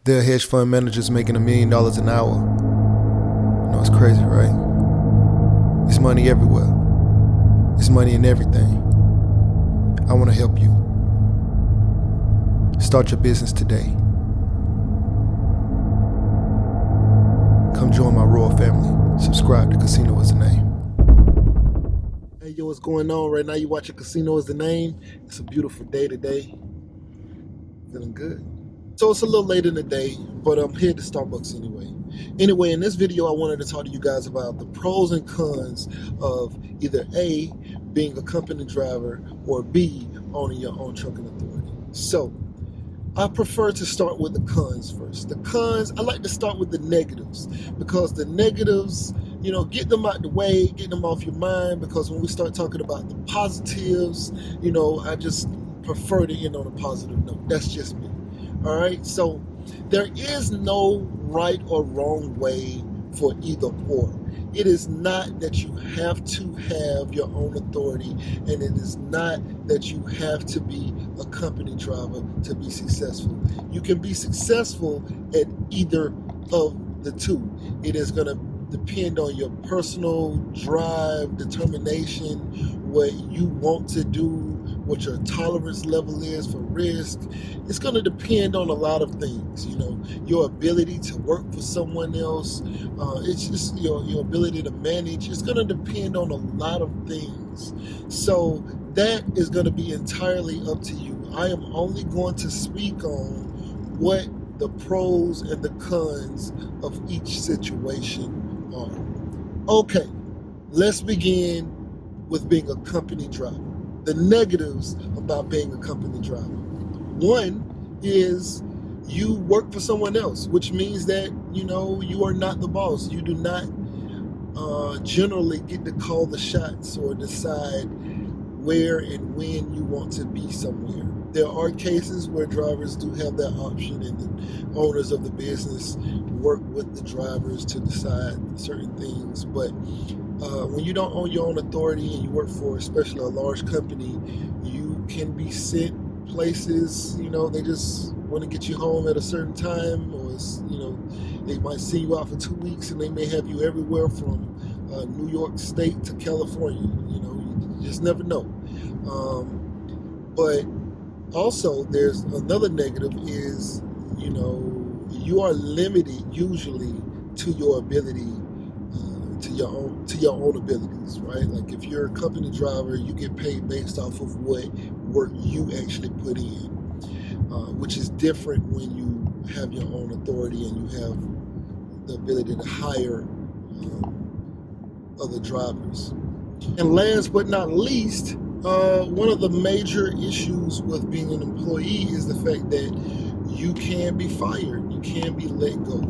There are hedge fund managers making $1 million an hour. You know, it's crazy, right? It's money everywhere. It's money in everything. I want to help you. Start your business today. Come join my royal family. Subscribe to Casino is the Name. Hey, yo, what's going on? Right now you're watching Casino is the Name. It's a beautiful day today. Feeling good. So it's a little late in the day, but I'm here to Starbucks anyway. Anyway, in this video, I wanted to talk to you guys about the pros and cons of either A, being a company driver, or B, owning your own trucking authority. So I prefer to start with the cons first. The cons, I like to start with the negatives, because the negatives, you know, get them out the way, get them off your mind, because when we start talking about the positives, you know, I just prefer to end on a positive note. That's just me. All right, so there is no right or wrong way for either or. It is not that you have to have your own authority, and it is not that you have to be a company driver to be successful. You can be successful at either of the two. It is going to depend on your personal drive, determination, what you want to do, what your tolerance level is for risk. It's going to depend on a lot of things, you know, your ability to work for someone else. It's just your ability to manage. It's going to depend on a lot of things. So that is going to be entirely up to you. I am only going to speak on what the pros and the cons of each situation are. Okay, let's begin with being a company driver. The negatives about being a company driver. One is you work for someone else, which means that, you know, you are not the boss. You do not generally get to call the shots or decide where and when you want to be somewhere. There are cases where drivers do have that option, and the owners of the business work with the drivers to decide certain things. But when you don't own your own authority and you work for especially a large company, you can be sent places, you know, they just want to get you home at a certain time, or, you know, they might send you out for 2 weeks and they may have you everywhere from New York State to California. You know, you just never know. But also there's another negative is, you know, you are limited usually to your ability, to your own abilities, right? Like if you're a company driver, you get paid based off of what work you actually put in, which is different when you have your own authority and you have the ability to hire other drivers. And last but not least, one of the major issues with being an employee is the fact that you can be fired, you can be let go.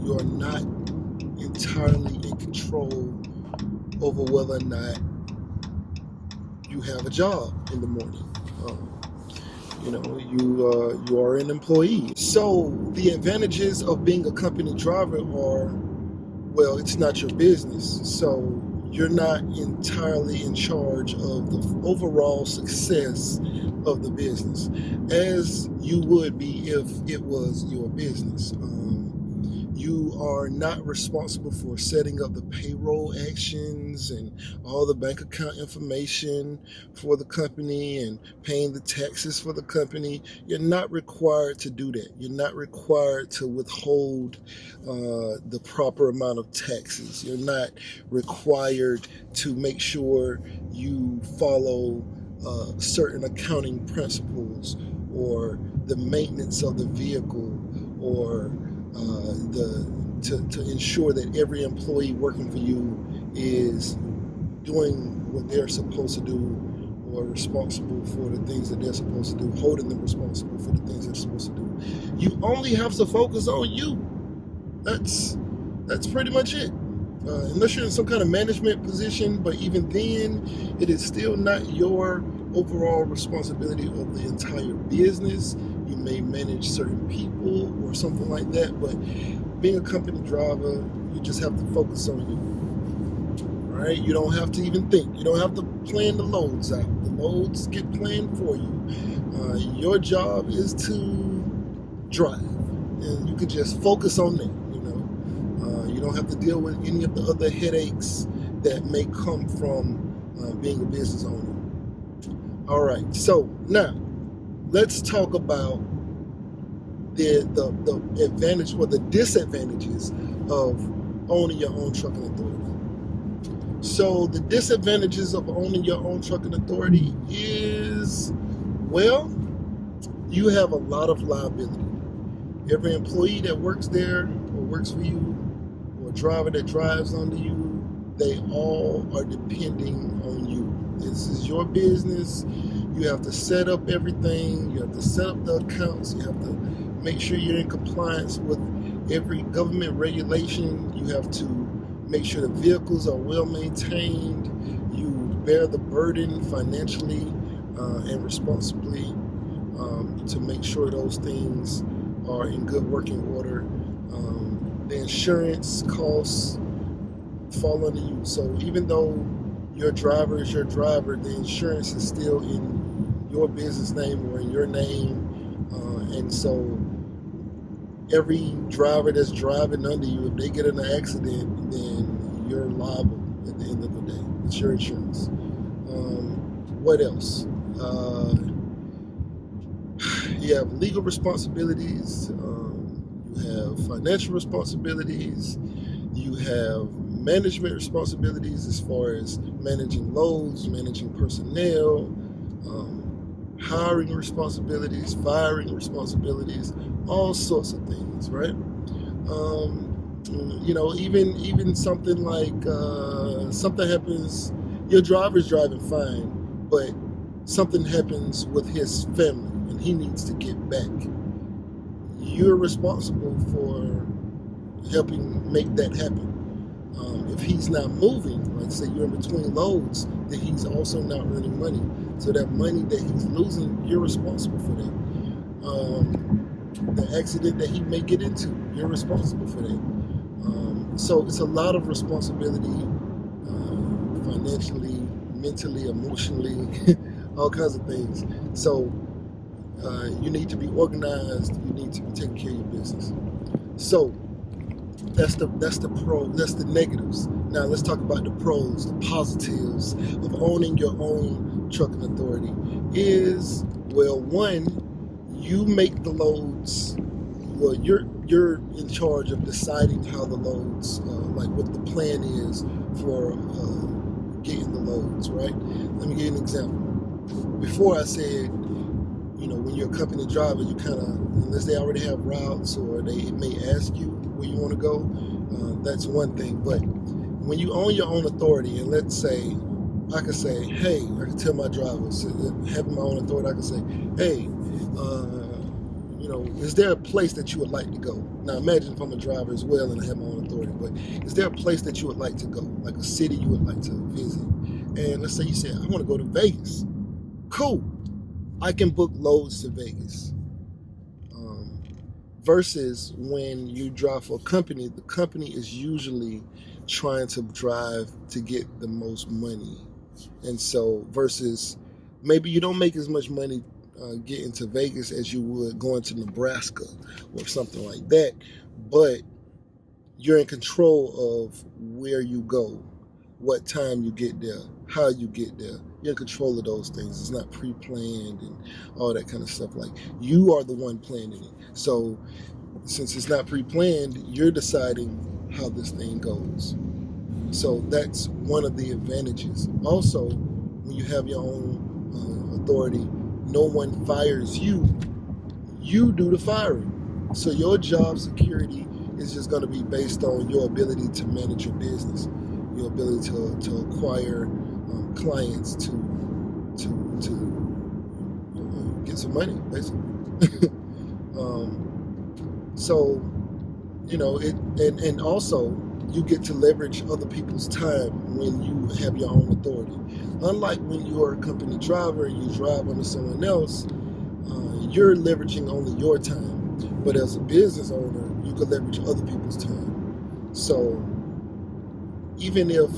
You are not entirely in control over whether or not you have a job in the morning. You know, you are an employee. So the advantages of being a company driver are, well, it's not your business, so you're not entirely in charge of the overall success of the business, as you would be if it was your business. You are not responsible for setting up the payroll actions and all the bank account information for the company and paying the taxes for the company. You're not required to do that. You're not required to withhold the proper amount of taxes. You're not required to make sure you follow certain accounting principles, or the maintenance of the vehicle, or to ensure that every employee working for you is doing what they're supposed to do, or responsible for the things that they're supposed to do, holding them responsible for the things they're supposed to do. You only have to focus on you. That's pretty much it. Unless you're in some kind of management position, but even then, it is still not your overall responsibility of the entire business. You may manage certain people or something like that, but being a company driver, you just have to focus on you. Right? You don't have to even think. You don't have to plan the loads out. The loads get planned for you. Your job is to drive. and you can just focus on that. You don't have to deal with any of the other headaches that may come from being a business owner. All right, so now let's talk about the advantage or the disadvantages of owning your own trucking authority. So the disadvantages of owning your own trucking authority is, well, you have a lot of liability. Every employee that works there or works for you, or a driver that drives under you, they all are depending on you. This is your business. You have to set up everything. You have to set up the accounts. You have to make sure you're in compliance with every government regulation. You have to make sure the vehicles are well maintained. You bear the burden financially and responsibly to make sure those things are in good working order. The insurance costs fall under you. So even though your driver is your driver, the insurance is still in your business name or in your name. And so every driver that's driving under you, if they get in an accident, then you're liable at the end of the day. It's your insurance. What else? You have legal responsibilities. You have financial responsibilities. You have management responsibilities as far as managing loads, managing personnel, hiring responsibilities, firing responsibilities, all sorts of things, right? Even something like something happens, your driver's driving fine, but something happens with his family and he needs to get back. You're responsible for helping make that happen. If he's not moving, like say you're in between loads, then he's also not earning money. So that money that he's losing, you're responsible for that. The accident that he may get into, you're responsible for that. So it's a lot of responsibility, financially, mentally, emotionally, all kinds of things. So you need to be organized. You need to be taking care of your business. So that's the negatives. Now let's talk about the pros, the positives of owning your own trucking authority. Is, well, one, you make the loads. Well, you're in charge of deciding how the loads, like what the plan is for getting the loads, right? Let me give you an example. Before I said, when you're a company driver, you kind of, unless they already have routes or they may ask you where you want to go, that's one thing. But when you own your own authority, and let's say, I could say, hey, I can tell my drivers, having my own authority, I can say, hey, is there a place that you would like to go? Now imagine if I'm a driver as well and I have my own authority, but is there a place that you would like to go? Like a city you would like to visit? And let's say you say, I want to go to Vegas. Cool. I can book loads to Vegas. Versus when you drive for a company, the company is usually trying to drive to get the most money. And so versus maybe you don't make as much money getting to Vegas as you would going to Nebraska or something like that, but you're in control of where you go, what time you get there, how you get there. You're in control of those things. It's not pre-planned and all that kind of stuff. Like, you are the one planning it. So since it's not pre-planned, you're deciding how this thing goes. So that's one of the advantages. Also, when you have your own authority, no one fires you. You do the firing. So your job security is just going to be based on your ability to manage your business, your ability to acquire clients to get some money, basically. And also you get to leverage other people's time when you have your own authority. Unlike when you are a company driver and you drive under someone else, you're leveraging only your time. But as a business owner, you can leverage other people's time. So even if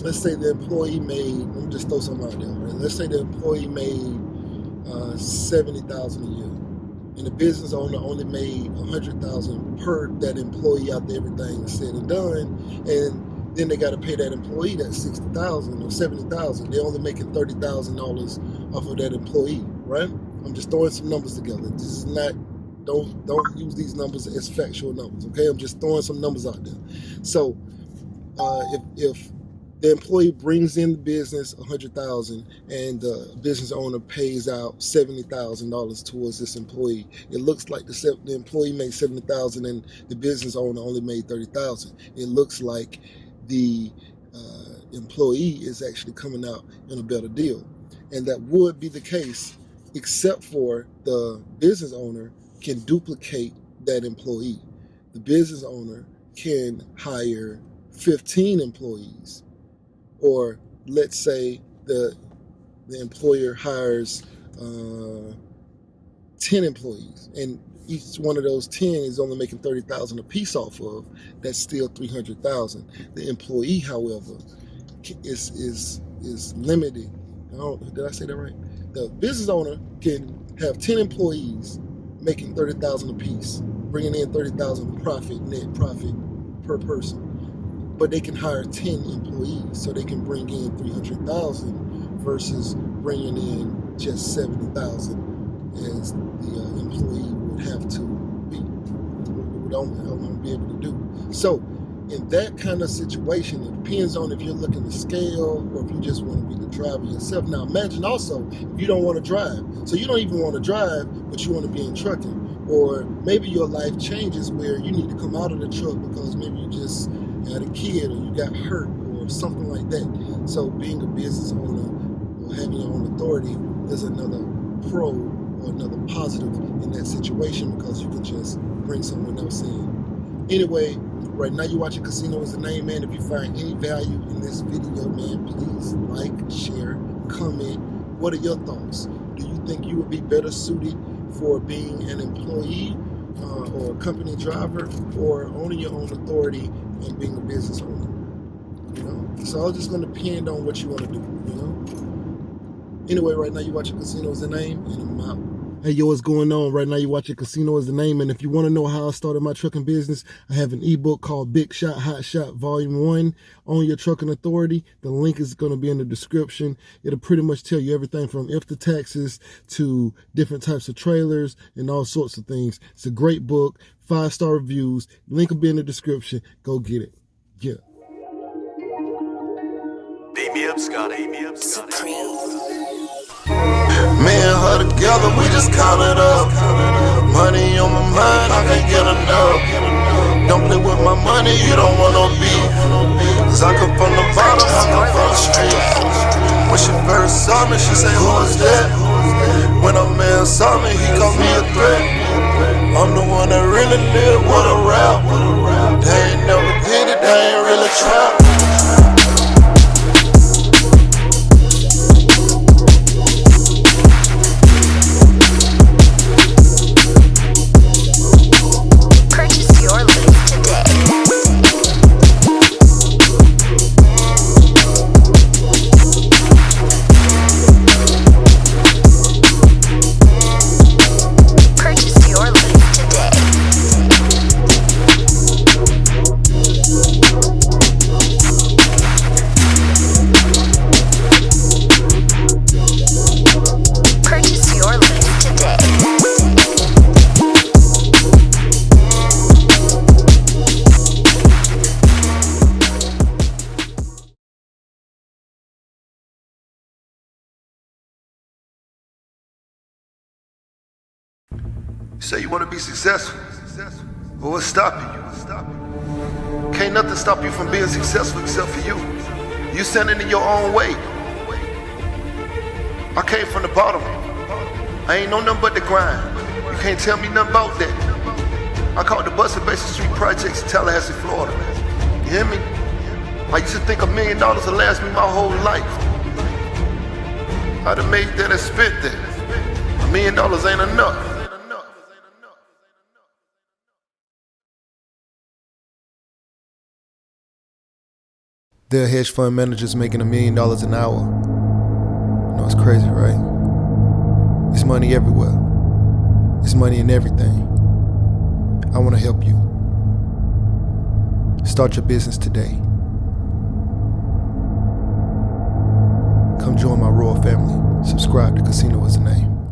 let's say the employee made, let me just throw something out there, right? Let's say the employee made $70,000 a year. and the business owner only made $100,000 per that employee after everything is said and done, and then they got to pay that employee that $60,000 or $70,000. They're only making $30,000 off of that employee, right? I'm just throwing some numbers together. This is not, don't use these numbers as factual numbers, okay? I'm just throwing some numbers out there. So if the employee brings in the business $100,000 and the business owner pays out $70,000 towards this employee, it looks like the employee made $70,000 and the business owner only made $30,000. It looks like the employee is actually coming out in a better deal, and that would be the case, except for the business owner can duplicate that employee. The business owner can hire 15 employees, or let's say the employer hires 10 employees, and each one of those 10 is only making $30,000 a piece off of. That's still $300,000. The employee, however, is limited. Did I say that right? The business owner can have 10 employees making $30,000 a piece, bringing in $30,000 net profit per person. But they can hire 10 employees, so they can bring in $300,000 versus bringing in just $70,000 as the employee would have to be able to do. So in that kind of situation, it depends on if you're looking to scale or if you just want to be the driver yourself. Now imagine also if you don't want to drive. So you don't even want to drive, but you want to be in trucking. Or maybe your life changes where you need to come out of the truck because maybe you just had a kid or you got hurt or something like that. So being a business owner or having your own authority is another pro or another positive in that situation, because you can just bring someone else in. Anyway, right now you're watching Casino is the Name, man. If you find any value in this video, man, please like, share, comment. What are your thoughts? Do you think you would be better suited for being an employee or a company driver, or owning your own authority and being a business owner? You know, it's all just going to depend on what you want to do, you know? Anyway, right now you're watching Casino is the Name, and I'm out. Hey, yo, what's going on? Right now you're watching Casino is the Name, and if you want to know how I started my trucking business, I have an ebook called Big Shot, Hot Shot Volume 1, Own Your Trucking Authority. The link is going to be in the description. It'll pretty much tell you everything from if the taxes to different types of trailers and all sorts of things. It's a great book, 5-star reviews. Link will be in the description. Go get it. Yeah. Beat me up, Scotty. Beat me up, Scotty. Me and her together, we just count it up. Money on my mind, I can't get enough. Don't play with my money, you don't want no beef. Cause I come from the bottom, I come from the street. When she first saw me, she said, who is that? When a man saw me, he called me a threat. I'm the one that really live with a rap. They ain't never did it, they ain't really trap. Say you want to be successful, but what's stopping you? Can't nothing stop you from being successful except for you. You standing in your own way. I came from the bottom. I ain't know nothing but the grind. You can't tell me nothing about that. I called the Busted Basin Street Projects in Tallahassee, Florida. You hear me? I used to think $1 million would last me my whole life. I'd have made that and spent that. $1 million ain't enough. There are hedge fund managers making $1 million an hour. You know, it's crazy, right? It's money everywhere. It's money in everything. I want to help you. Start your business today. Come join my royal family. Subscribe to Casino is the Name.